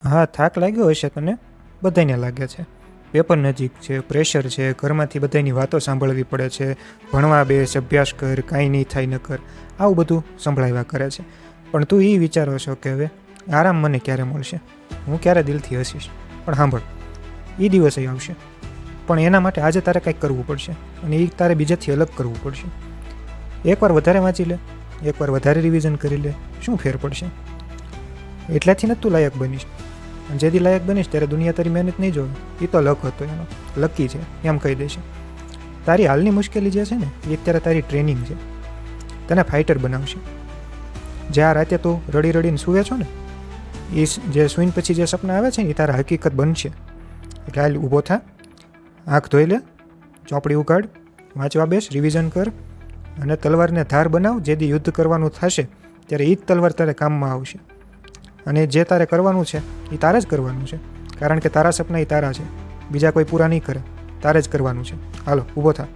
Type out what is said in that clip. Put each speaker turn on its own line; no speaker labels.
હા, થાક લાગ્યો હશે તને, બધાને લાગે છે. પેપર નજીક છે, પ્રેશર છે, ઘરમાંથી બધાની વાતો સાંભળવી પડે છે, ભણવા બેસ, અભ્યાસ કર, કાંઈ નહીં થાય ન કર, આવું બધું સંભળાવ્યા કરે છે. પણ તું એ વિચારો છો કે હવે આરામ મને ક્યારે મળશે, હું ક્યારે દિલથી હસીશ. પણ સાંભળ, એ દિવસે આવશે, પણ એના માટે આજે તારે કંઈક કરવું પડશે, અને એ તારે બીજાથી અલગ કરવું પડશે. એકવાર વધારે વાંચી લે, એકવાર વધારે રિવિઝન કરી લે, શું ફેર પડશે? એટલાથી જ તું લાયક બનીશ. અને જેથી લાયક બનીશ ત્યારે દુનિયા તારી મહેનત નહીં જોવે, એ તો લક હતો એનો, લકી છે એમ કહી દેશે. તારી હાલની મુશ્કેલી જે છે ને એ અત્યારે તારી ટ્રેનિંગ છે, તને ફાઇટર બનાવશે. જે આ રાતે તું રડી રડીને સૂવે છો ને, એ જે સૂઈને પછી જે સપના આવે છે ને એ તારા હકીકત બનશે. એટલે હાલ ઊભો થા, આંખ ધોઈ લે, ચોપડી ઉગાડ, વાંચવા બેસ, રિવિઝન કર, અને તલવારને ધાર બનાવ. જે દી યુદ્ધ કરવાનું થશે ત્યારે એ જ તલવાર તારે કામમાં આવશે. અને જે તારે કરવાનું છે એ તારે જ કરવાનું છે, કારણ કે તારા સપના એ તારા છે, બીજા કોઈ પૂરા નહીં કરે, તારે જ કરવાનું છે. હાલો ઊભો થા.